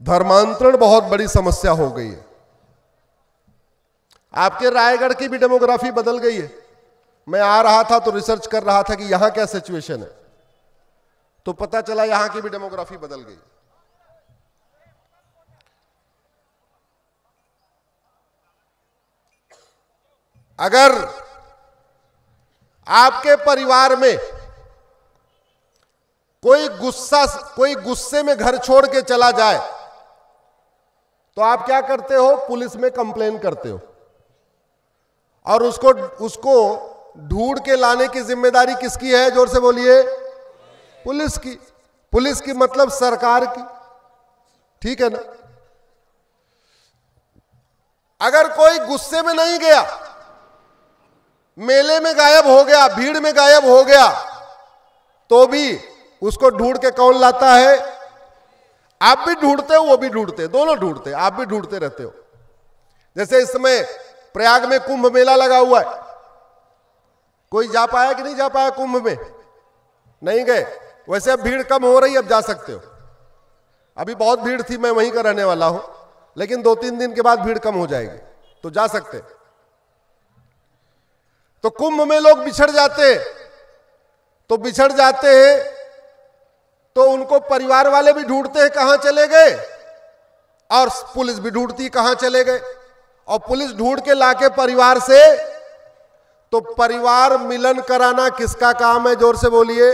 धर्मांतरण बहुत बड़ी समस्या हो गई है। आपके रायगढ़ की भी डेमोग्राफी बदल गई है। मैं आ रहा था तो रिसर्च कर रहा था कि यहां क्या सिचुएशन है, तो पता चला यहां की भी डेमोग्राफी बदल गई। अगर आपके परिवार में कोई गुस्से में घर छोड़ के चला जाए तो आप क्या करते हो? पुलिस में कंप्लेन करते हो, और उसको ढूंढ के लाने की जिम्मेदारी किसकी है? जोर से बोलिए। पुलिस की। पुलिस की मतलब सरकार की, ठीक है ना? अगर कोई गुस्से में नहीं गया, मेले में गायब हो गया, भीड़ में गायब हो गया, तो भी उसको ढूंढ के कौन लाता है? आप भी ढूंढते हो, वो भी ढूंढते, दोनों ढूंढते, आप भी ढूंढते रहते हो। जैसे इस समय प्रयाग में कुंभ मेला लगा हुआ है, कोई जा पाया कि नहीं जा पाया कुंभ में? नहीं गए। वैसे अब भीड़ कम हो रही, अब जा सकते हो। अभी बहुत भीड़ थी, मैं वहीं का रहने वाला हूं, लेकिन 2-3 दिन के बाद भीड़ कम हो जाएगी, तो जा सकते। तो कुंभ में लोग बिछड़ जाते हैं, तो उनको परिवार वाले भी ढूंढते हैं कहां चले गए, और पुलिस भी ढूंढती कहां चले गए, और पुलिस ढूंढ के लाके परिवार से, तो परिवार मिलन कराना किसका काम है? जोर से बोलिए।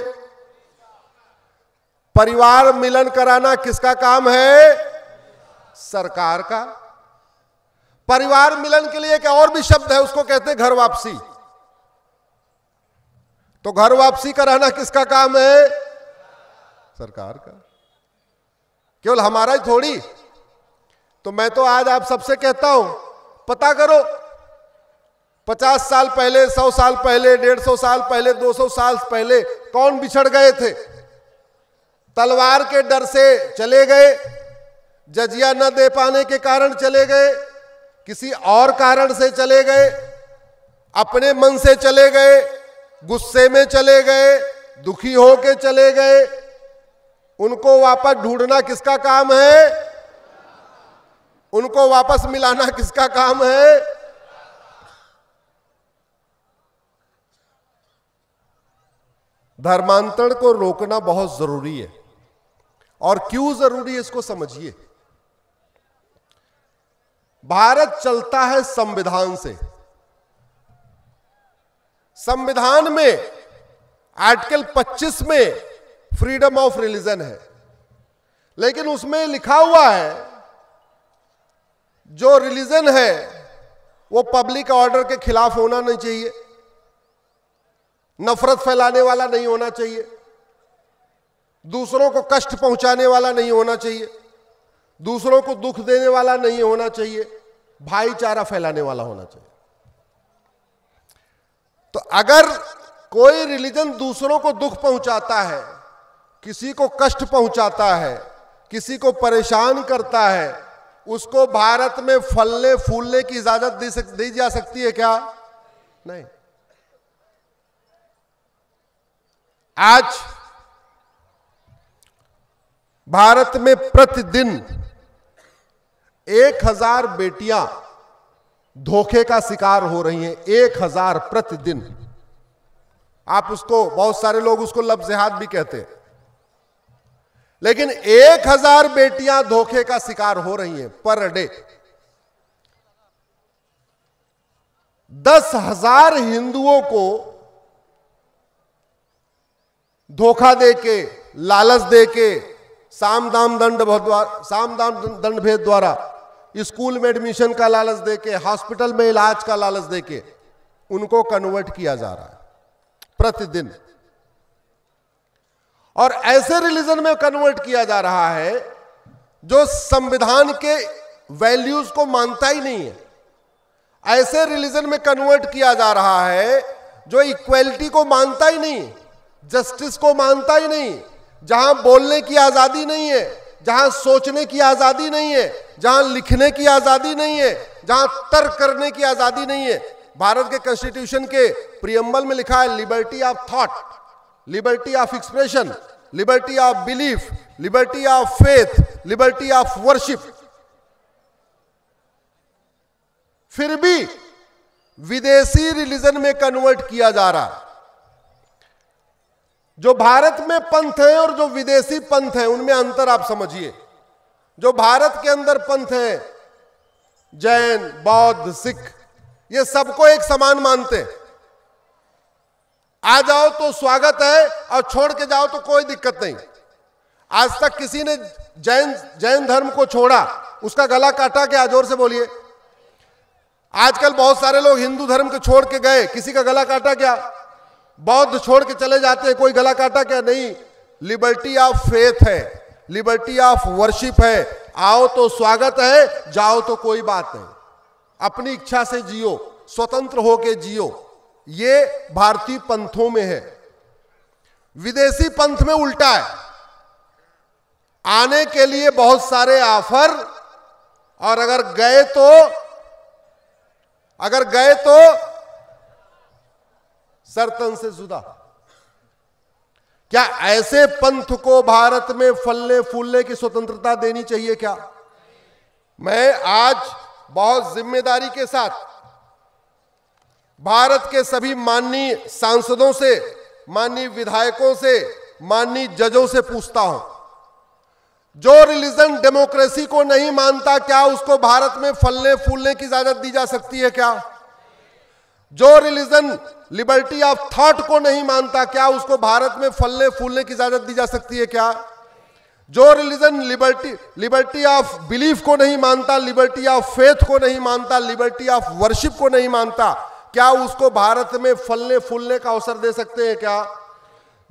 परिवार मिलन कराना किसका काम है? सरकार का। परिवार मिलन के लिए एक और भी शब्द है, उसको कहते हैं घर वापसी। तो घर वापसी कराना किसका काम है? सरकार का। केवल हमारा ही थोड़ी। तो मैं तो आज आप सबसे कहता हूं, पता करो 50 साल पहले, 100 साल पहले, 150 साल पहले, 200 साल पहले कौन बिछड़ गए थे? तलवार के डर से चले गए, जजिया न दे पाने के कारण चले गए, किसी और कारण से चले गए, अपने मन से चले गए, गुस्से में चले गए, दुखी होके चले गए। उनको वापस ढूंढना किसका काम है? उनको वापस मिलाना किसका काम है? धर्मांतरण को रोकना बहुत जरूरी है। और क्यों जरूरी है इसको समझिए। भारत चलता है संविधान से। संविधान में आर्टिकल 25 में फ्रीडम ऑफ रिलीजन है, लेकिन उसमें लिखा हुआ है जो रिलीजन है वो पब्लिक ऑर्डर के खिलाफ होना नहीं चाहिए, नफरत फैलाने वाला नहीं होना चाहिए, दूसरों को कष्ट पहुंचाने वाला नहीं होना चाहिए, दूसरों को दुख देने वाला नहीं होना चाहिए, भाईचारा फैलाने वाला होना चाहिए। तो अगर कोई रिलीजन दूसरों को दुख पहुंचाता है, किसी को कष्ट पहुंचाता है, किसी को परेशान करता है, उसको भारत में फलने फूलने की इजाजत दी जा सकती है क्या? नहीं। आज भारत में प्रतिदिन 1000 बेटियां धोखे का शिकार हो रही हैं। 1000 प्रतिदिन। आप उसको, बहुत सारे लोग उसको लफ्ज़-ए-हाथ भी कहते हैं, लेकिन 1000 बेटियां धोखे का शिकार हो रही हैं पर डे। 10,000 हिंदुओं को धोखा देके, लालच देके, साम दाम दंड भेद द्वारा स्कूल में एडमिशन का लालच देके, हॉस्पिटल में इलाज का लालच देके उनको कन्वर्ट किया जा रहा है प्रतिदिन। और ऐसे रिलीजन में कन्वर्ट किया जा रहा है जो संविधान के वैल्यूज को मानता ही नहीं है। ऐसे रिलीजन में कन्वर्ट किया जा रहा है जो इक्वलिटी को मानता ही नहीं, जस्टिस को मानता ही नहीं, जहां बोलने की आजादी नहीं है, जहां सोचने की आजादी नहीं है, जहां लिखने की आजादी नहीं है, जहां तर्क करने की आजादी नहीं है। भारत के कॉन्स्टिट्यूशन के प्रीएम्बल में लिखा है liberty of thought, liberty of expression, liberty of belief, liberty of faith, liberty of worship. फिर भी विदेशी रिलीजन में कन्वर्ट किया जा रहा है। जो भारत में पंथ है और जो विदेशी पंथ है उनमें अंतर आप समझिए। जो भारत के अंदर पंथ है, जैन, बौद्ध, सिख, ये सबको एक समान मानते हैं। आ जाओ तो स्वागत है और छोड़ के जाओ तो कोई दिक्कत नहीं। आज तक किसी ने जैन धर्म को छोड़ा, उसका गला काटा क्या? जोर से बोलिए। आजकल बहुत सारे लोग हिंदू धर्म को छोड़ के गए, किसी का गला काटा क्या? बौद्ध छोड़ के चले जाते हैं, कोई गला काटा क्या? नहीं। लिबर्टी ऑफ फेथ है, लिबर्टी ऑफ वर्शिप है। आओ तो स्वागत है, जाओ तो कोई बात नहीं। अपनी इच्छा से जियो, स्वतंत्र होके जियो। ये भारतीय पंथों में है। विदेशी पंथ में उल्टा है। आने के लिए बहुत सारे ऑफर, और अगर गए तो शर्तन से जुदा। क्या ऐसे पंथ को भारत में फलने फूलने की स्वतंत्रता देनी चाहिए क्या? मैं आज बहुत जिम्मेदारी के साथ भारत के सभी माननीय सांसदों से, माननीय विधायकों से, माननीय जजों से पूछता हूं, जो रिलीजन डेमोक्रेसी को नहीं मानता, क्या उसको भारत में फलने फूलने की इजाजत दी जा सकती है क्या? जो रिलीजन लिबर्टी ऑफ थॉट को नहीं मानता, क्या उसको भारत में फलने फूलने की इजाजत दी जा सकती है क्या? जो रिलीजन लिबर्टी ऑफ बिलीफ को नहीं मानता, लिबर्टी ऑफ फेथ को नहीं मानता, लिबर्टी ऑफ वर्शिप को नहीं मानता, क्या उसको भारत में फलने फूलने का अवसर दे सकते हैं क्या?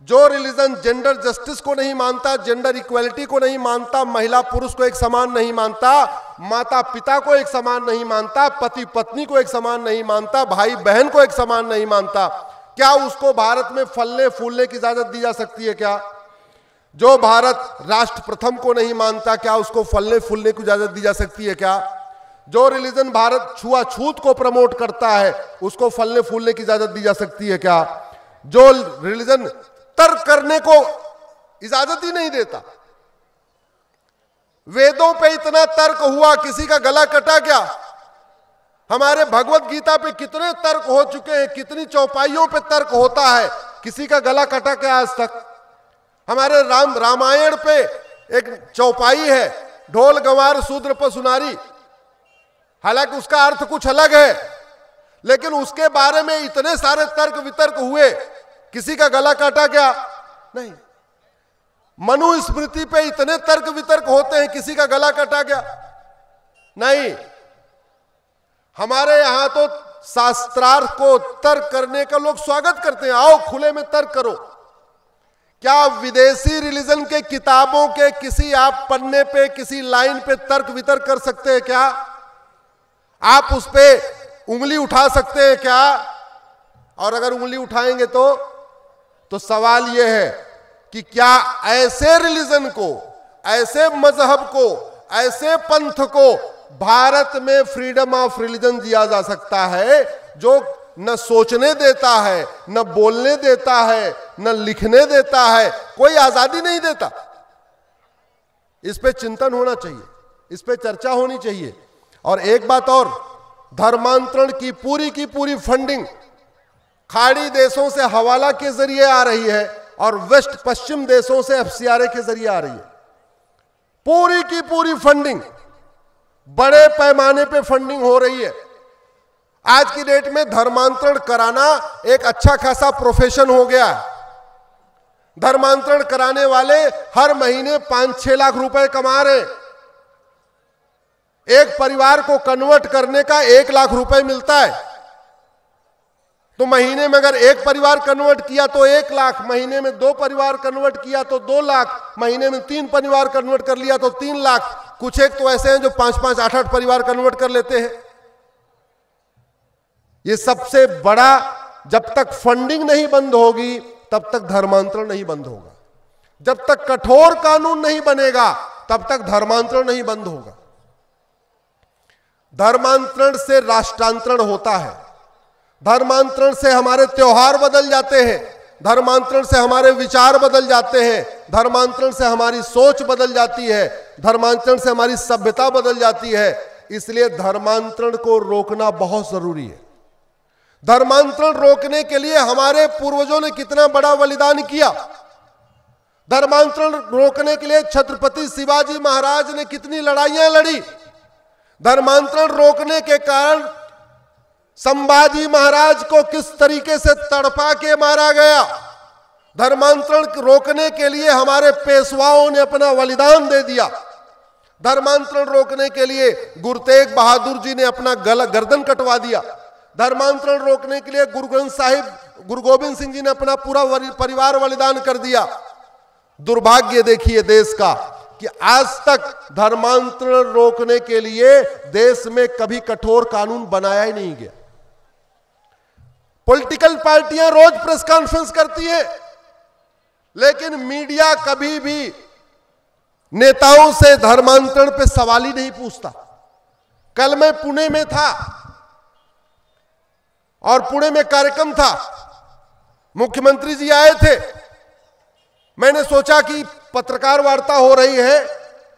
जो रिलीजन जेंडर जस्टिस को नहीं मानता, जेंडर इक्वलिटी को नहीं मानता, महिला पुरुष को एक समान नहीं मानता, माता पिता को एक समान नहीं मानता, पति पत्नी को एक समान नहीं मानता, भाई बहन को एक समान नहीं मानता, क्या उसको भारत में फलने फूलने की इजाजत दी जा सकती है क्या? जो भारत राष्ट्र प्रथम को नहीं मानता, क्या उसको फलने फूलने की इजाजत दी जा सकती है क्या? जो रिलीजन भारत छुआछूत को प्रमोट करता है, उसको फलने फूलने की इजाजत दी जा सकती है क्या? जो रिलीजन तर्क करने को इजाजत ही नहीं देता, वेदों पे इतना तर्क हुआ, किसी का गला कटा क्या? हमारे भगवत गीता पे कितने तर्क हो चुके हैं, कितनी चौपाइयों पे तर्क होता है, किसी का गला कटा क्या आज तक? हमारे रामायण पे एक चौपाई है, ढोल गंवार शूद्र पर सुनारी। हालांकि उसका अर्थ कुछ अलग है, लेकिन उसके बारे में इतने सारे तर्क वितर्क हुए, किसी का गला काटा क्या? नहीं। मनु स्मृति पे इतने तर्क वितर्क होते हैं, किसी का गला काटा क्या? नहीं। हमारे यहां तो शास्त्रार्थ को तर्क करने का लोग स्वागत करते हैं, आओ खुले में तर्क करो। क्या विदेशी रिलीजन के किताबों के किसी आप पन्ने पे, किसी लाइन पे तर्क वितर्क कर सकते हैं क्या? आप उस पे उंगली उठा सकते हैं क्या? और अगर उंगली उठाएंगे तो सवाल यह है कि क्या ऐसे रिलीजन को, ऐसे मजहब को, ऐसे पंथ को भारत में फ्रीडम ऑफ रिलीजन दिया जा सकता है, जो न सोचने देता है, न बोलने देता है, न लिखने देता है, कोई आजादी नहीं देता? इस पे चिंतन होना चाहिए, इस पे चर्चा होनी चाहिए। और एक बात और, धर्मांतरण की पूरी फंडिंग खाड़ी देशों से हवाला के जरिए आ रही है और वेस्ट पश्चिम देशों से एफसीआरए के जरिए आ रही है। पूरी की पूरी फंडिंग, बड़े पैमाने पे फंडिंग हो रही है। आज की डेट में धर्मांतरण कराना एक अच्छा खासा प्रोफेशन हो गया है। धर्मांतरण कराने वाले हर महीने 5-6 लाख रुपए कमा रहे। एक परिवार को कन्वर्ट करने का 1 लाख रुपए मिलता है, तो महीने में अगर एक परिवार कन्वर्ट किया तो 1 लाख, महीने में 2 परिवार कन्वर्ट किया तो 2 लाख, महीने में 3 परिवार कन्वर्ट कर लिया तो 3 लाख। कुछ एक तो ऐसे हैं जो 5-5, 8-8 परिवार कन्वर्ट कर लेते हैं। ये सबसे बड़ा, जब तक फंडिंग नहीं बंद होगी तब तक धर्मांतरण नहीं बंद होगा। जब तक कठोर कानून नहीं बनेगा तब तक धर्मांतरण नहीं बंद होगा। धर्मांतरण से राष्ट्रांतरण होता है, धर्मांतरण से हमारे त्योहार बदल जाते हैं, धर्मांतरण से हमारे विचार बदल जाते हैं, धर्मांतरण से हमारी सोच बदल जाती है, धर्मांतरण से हमारी सभ्यता बदल जाती है। इसलिए धर्मांतरण को रोकना बहुत जरूरी है। धर्मांतरण रोकने के लिए हमारे पूर्वजों ने कितना बड़ा बलिदान किया। धर्मांतरण रोकने के लिए छत्रपति शिवाजी महाराज ने कितनी लड़ाइयां लड़ी। धर्मांतरण रोकने के कारण संभाजी महाराज को किस तरीके से तड़पा के मारा गया। धर्मांतरण रोकने के लिए हमारे पेशवाओं ने अपना बलिदान दे दिया। धर्मांतरण रोकने के लिए गुरु तेग बहादुर जी ने अपना गर्दन कटवा दिया। धर्मांतरण रोकने के लिए गुरु ग्रंथ साहिब गुरु गोविंद सिंह जी ने अपना पूरा परिवार बलिदान कर दिया। दुर्भाग्य देखिए देश का कि आज तक धर्मांतरण रोकने के लिए देश में कभी कठोर कानून बनाया ही नहीं गया। पॉलिटिकल पार्टियां रोज प्रेस कॉन्फ्रेंस करती है, लेकिन मीडिया कभी भी नेताओं से धर्मांतरण पे सवाल ही नहीं पूछता। कल मैं पुणे में था और पुणे में कार्यक्रम था, मुख्यमंत्री जी आए थे। मैंने सोचा कि पत्रकार वार्ता हो रही है,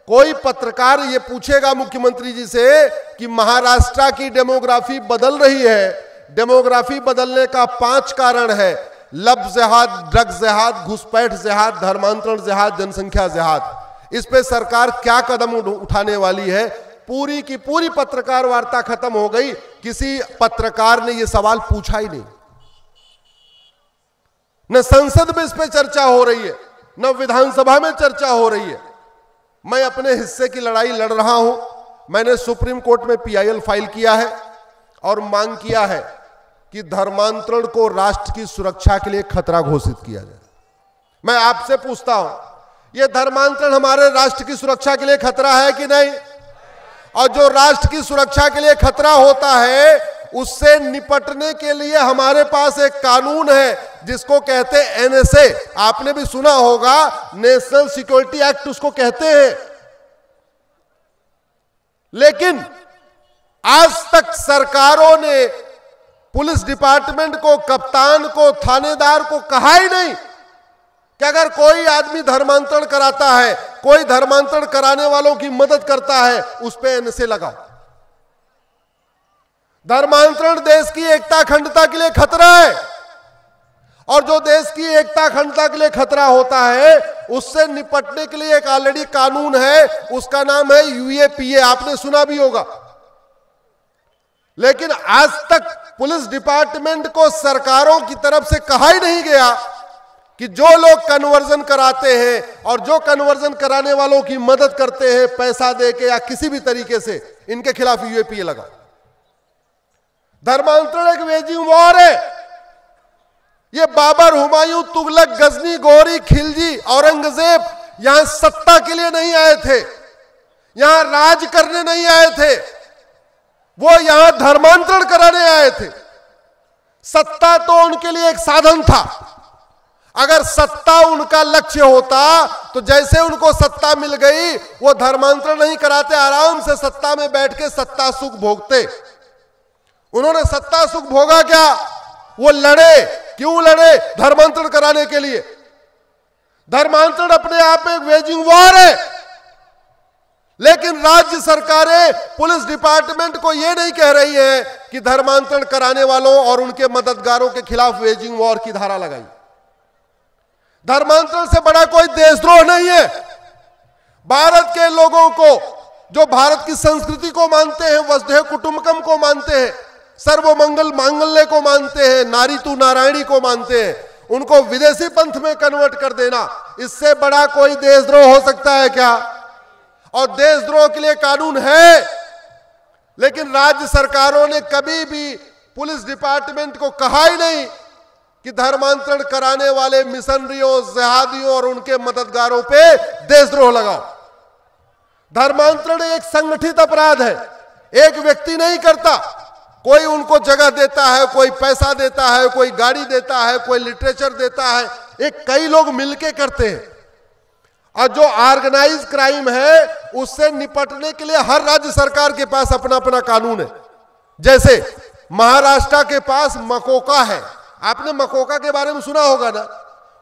कोई पत्रकार ये पूछेगा मुख्यमंत्री जी से कि महाराष्ट्र की डेमोग्राफी बदल रही है। डेमोग्राफी बदलने का 5 कारण है: लव जिहाद, ड्रग जिहाद, घुसपैठ जिहाद, धर्मांतरण जिहाद, जनसंख्या जिहाद। इस पे सरकार क्या कदम उठाने वाली है? पूरी की पूरी पत्रकार वार्ता खत्म हो गई, किसी पत्रकार ने यह सवाल पूछा ही नहीं। न संसद में इस पे चर्चा हो रही है, न विधानसभा में चर्चा हो रही है। मैं अपने हिस्से की लड़ाई लड़ रहा हूं। मैंने सुप्रीम कोर्ट में PIL फाइल किया है और मांग किया है कि धर्मांतरण को राष्ट्र की सुरक्षा के लिए खतरा घोषित किया जाए। मैं आपसे पूछता हूं, यह धर्मांतरण हमारे राष्ट्र की सुरक्षा के लिए खतरा है कि नहीं? और जो राष्ट्र की सुरक्षा के लिए खतरा होता है, उससे निपटने के लिए हमारे पास एक कानून है जिसको कहते हैं NSA। आपने भी सुना होगा, नेशनल सिक्योरिटी एक्ट उसको कहते हैं। लेकिन आज तक सरकारों ने पुलिस डिपार्टमेंट को, कप्तान को, थानेदार को कहा ही नहीं कि अगर कोई आदमी धर्मांतरण कराता है, कोई धर्मांतरण कराने वालों की मदद करता है, उस पे NSA लगाओ। धर्मांतरण देश की एकता अखंडता के लिए खतरा है, और जो देश की एकता अखंडता के लिए खतरा होता है, उससे निपटने के लिए एक ऑलरेडी कानून है, उसका नाम है UAPA। आपने सुना भी होगा। लेकिन आज तक पुलिस डिपार्टमेंट को सरकारों की तरफ से कहा ही नहीं गया कि जो लोग कन्वर्जन कराते हैं और जो कन्वर्जन कराने वालों की मदद करते हैं पैसा देके या किसी भी तरीके से, इनके खिलाफ UAPA लगाओ। धर्मांतरण एक वेजिंग वॉर है। ये बाबर, हुमायूं, तुगलक, गजनी, गौरी, खिलजी, औरंगजेब यहां सत्ता के लिए नहीं आए थे, यहां राज करने नहीं आए थे, वो यहां धर्मांतरण कराने आए थे। सत्ता तो उनके लिए एक साधन था। अगर सत्ता उनका लक्ष्य होता तो जैसे उनको सत्ता मिल गई, वो धर्मांतरण नहीं कराते, आराम से सत्ता में बैठ के सत्ता सुख भोगते। उन्होंने सत्ता सुख भोगा क्या? वो लड़े। क्यों लड़े? धर्मांतरण कराने के लिए। धर्मांतरण अपने आप में एक वेजिंग वॉर है। लेकिन राज्य सरकारें पुलिस डिपार्टमेंट को यह नहीं कह रही है कि धर्मांतरण कराने वालों और उनके मददगारों के खिलाफ वेजिंग वॉर की धारा लगाई। धर्मांतरण से बड़ा कोई देशद्रोह नहीं है। भारत के लोगों को, जो भारत की संस्कृति को मानते हैं, वसुधैव कुटुंबकम को मानते हैं, सर्वमंगल मांगल्य को मानते हैं, नारी तू नारायणी को मानते हैं, उनको विदेशी पंथ में कन्वर्ट कर देना, इससे बड़ा कोई देशद्रोह हो सकता है क्या? और देशद्रोह के लिए कानून है। लेकिन राज्य सरकारों ने कभी भी पुलिस डिपार्टमेंट को कहा ही नहीं कि धर्मांतरण कराने वाले मिशनरियों, जिहादियों और उनके मददगारों पे देशद्रोह लगाओ। धर्मांतरण एक संगठित अपराध है, एक व्यक्ति नहीं करता। कोई उनको जगह देता है, कोई पैसा देता है, कोई गाड़ी देता है, कोई लिटरेचर देता है, एक कई लोग मिलके करते हैं। और जो ऑर्गेनाइज क्राइम है, उससे निपटने के लिए हर राज्य सरकार के पास अपना अपना कानून है। जैसे महाराष्ट्र के पास मकोका है, आपने मकोका के बारे में सुना होगा ना।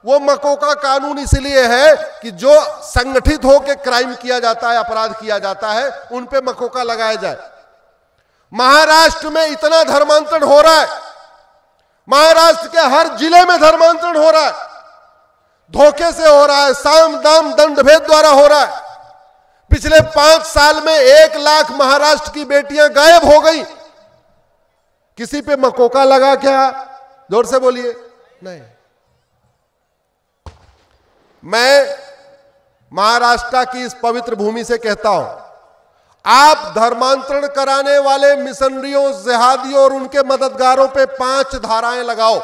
वो मकोका कानून इसलिए है कि जो संगठित होकर क्राइम किया जाता है, अपराध किया जाता है, उन पे मकोका लगाया जाए। महाराष्ट्र में इतना धर्मांतरण हो रहा है, महाराष्ट्र के हर जिले में धर्मांतरण हो रहा है, धोखे से हो रहा है, साम दाम दंड भेद द्वारा हो रहा है। पिछले 5 साल में 1 लाख महाराष्ट्र की बेटियां गायब हो गई। किसी पे मकोका लगा क्या? जोर से बोलिए। नहीं। मैं महाराष्ट्र की इस पवित्र भूमि से कहता हूं, आप धर्मांतरण कराने वाले मिशनरियों, जिहादियों और उनके मददगारों पे 5 धाराएं लगाओ।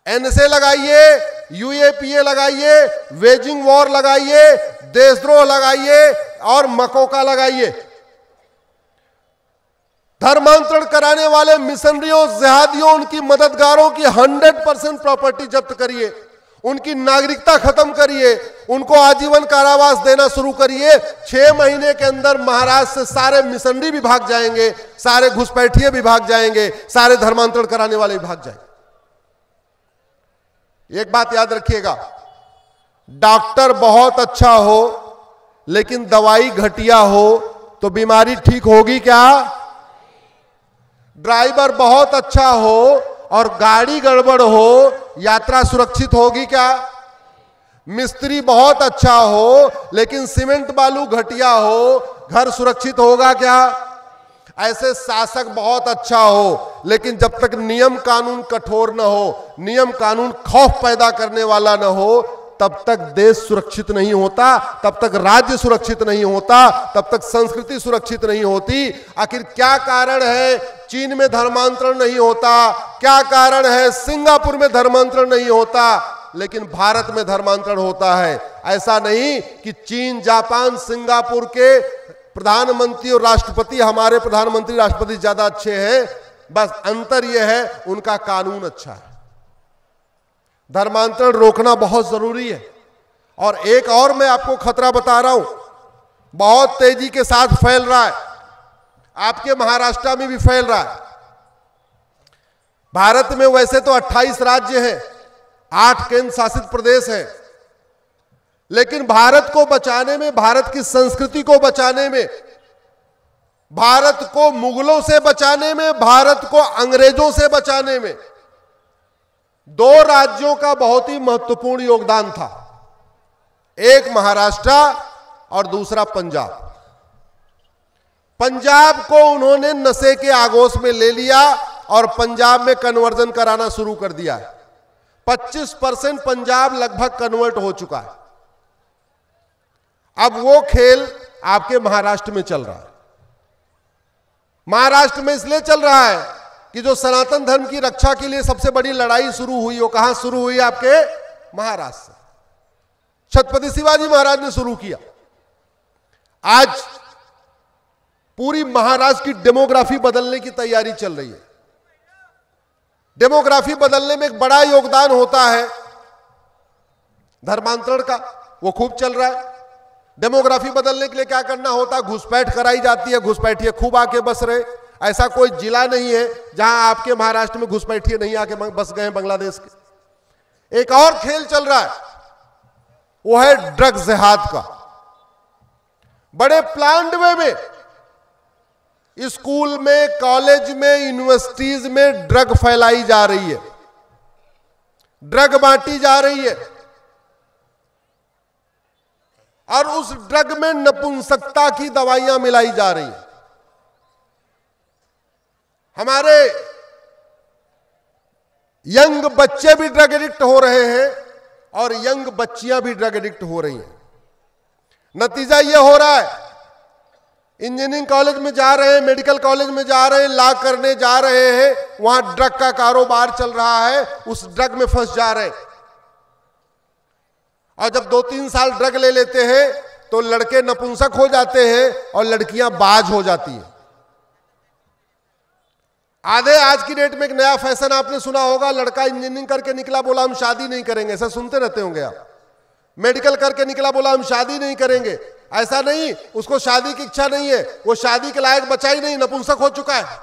एनएसए लगाइए, यूएपीए लगाइए, वेजिंग वॉर लगाइए, देशद्रोह लगाइए और मकोका लगाइए। धर्मांतरण कराने वाले मिशनरियों, जिहादियों, उनकी मददगारों की 100% प्रॉपर्टी जब्त करिए, उनकी नागरिकता खत्म करिए, उनको आजीवन कारावास देना शुरू करिए। 6 महीने के अंदर महाराष्ट्र से सारे मिशनरी भी भाग जाएंगे, सारे घुसपैठिए भी भाग जाएंगे, सारे धर्मांतरण कराने वाले भी भाग जाएंगे। एक बात याद रखिएगा, डॉक्टर बहुत अच्छा हो लेकिन दवाई घटिया हो तो बीमारी ठीक होगी क्या? ड्राइवर बहुत अच्छा हो और गाड़ी गड़बड़ हो, यात्रा सुरक्षित होगी क्या? मिस्त्री बहुत अच्छा हो लेकिन सीमेंट बालू घटिया हो, घर सुरक्षित होगा क्या? ऐसे शासक बहुत अच्छा हो लेकिन जब तक नियम कानून कठोर न हो, नियम कानून खौफ पैदा करने वाला न हो, तब तक देश सुरक्षित नहीं होता, तब तक राज्य सुरक्षित नहीं होता, तब तक संस्कृति सुरक्षित नहीं होती। आखिर क्या कारण है चीन में धर्मांतरण नहीं होता? क्या कारण है सिंगापुर में धर्मांतरण नहीं होता लेकिन भारत में धर्मांतरण होता है? ऐसा नहीं कि चीन, जापान, सिंगापुर के प्रधानमंत्री और राष्ट्रपति हमारे प्रधानमंत्री राष्ट्रपति ज्यादा अच्छे हैं, बस अंतर यह है उनका कानून अच्छा है। धर्मांतरण रोकना बहुत जरूरी है। और एक और मैं आपको खतरा बता रहा हूं, बहुत तेजी के साथ फैल रहा है, आपके महाराष्ट्र में भी फैल रहा है। भारत में वैसे तो 28 राज्य हैं, 8 केंद्र शासित प्रदेश हैं, लेकिन भारत को बचाने में, भारत की संस्कृति को बचाने में, भारत को मुगलों से बचाने में, भारत को अंग्रेजों से बचाने में 2 राज्यों का बहुत ही महत्वपूर्ण योगदान था। एक महाराष्ट्र और दूसरा पंजाब। पंजाब को उन्होंने नशे के आगोश में ले लिया और पंजाब में कन्वर्जन कराना शुरू कर दिया। 25% पंजाब लगभग कन्वर्ट हो चुका है। अब वो खेल आपके महाराष्ट्र में चल रहा है। महाराष्ट्र में इसलिए चल रहा है कि जो सनातन धर्म की रक्षा के लिए सबसे बड़ी लड़ाई शुरू हुई, वो कहां शुरू हुई? आपके महाराष्ट्र से। छत्रपति शिवाजी महाराज ने शुरू किया। आज पूरी महाराष्ट्र की डेमोग्राफी बदलने की तैयारी चल रही है। डेमोग्राफी बदलने में एक बड़ा योगदान होता है धर्मांतरण का, वो खूब चल रहा है। डेमोग्राफी बदलने के लिए क्या करना होता? घुसपैठ कराई जाती है, घुसपैठिए खूब आके बस रहे। ऐसा कोई जिला नहीं है जहां आपके महाराष्ट्र में घुसपैठिए नहीं आके बस गए बांग्लादेश के। एक और खेल चल रहा है, वो है ड्रग जिहाद का। बड़े प्लान्ड वे में स्कूल में, कॉलेज में, यूनिवर्सिटीज में ड्रग फैलाई जा रही है, ड्रग बांटी जा रही है और उस ड्रग में नपुंसकता की दवाइयां मिलाई जा रही है। हमारे यंग बच्चे भी ड्रग एडिक्ट हो रहे हैं और यंग बच्चियां भी ड्रग एडिक्ट हो रही हैं। नतीजा यह हो रहा है, इंजीनियरिंग कॉलेज में जा रहे हैं, मेडिकल कॉलेज में जा रहे हैं, लॉ करने जा रहे हैं, वहां ड्रग का कारोबार चल रहा है, उस ड्रग में फंस जा रहे हैं। और जब 2-3 साल ड्रग ले लेते हैं तो लड़के नपुंसक हो जाते हैं और लड़कियां बाज हो जाती हैं। आज की डेट में एक नया फैशन आपने सुना होगा, लड़का इंजीनियरिंग करके निकला, बोला हम शादी नहीं करेंगे। ऐसा सुनते रहते होंगे आप। मेडिकल करके निकला, बोला हम शादी नहीं करेंगे। ऐसा नहीं, उसको शादी की इच्छा नहीं है, वो शादी के लायक बचा ही नहीं, नपुंसक हो चुका है।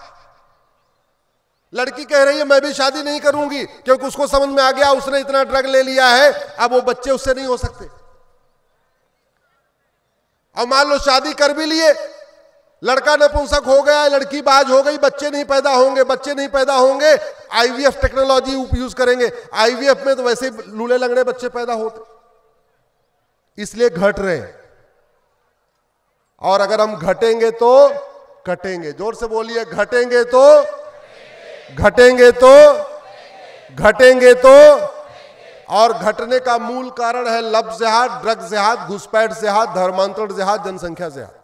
लड़की कह रही है मैं भी शादी नहीं करूंगी क्योंकि उसको समझ में आ गया उसने इतना ड्रग ले लिया है, अब वो बच्चे उससे नहीं हो सकते। और मान लो शादी कर भी लिए, लड़का नपुंसक हो गया, लड़की बाज हो गई, बच्चे नहीं पैदा होंगे, आईवीएफ टेक्नोलॉजी यूज करेंगे। आईवीएफ में तो वैसे लूले लंगड़े बच्चे पैदा होते, इसलिए घट रहे हैं। और अगर हम घटेंगे तो कटेंगे। जोर से बोलिए, घटेंगे तो और घटने का मूल कारण है लव जिहाद, ड्रग जिहाद, घुसपैठ जिहाद, धर्मांतरण जिहाद, जनसंख्या जिहाद।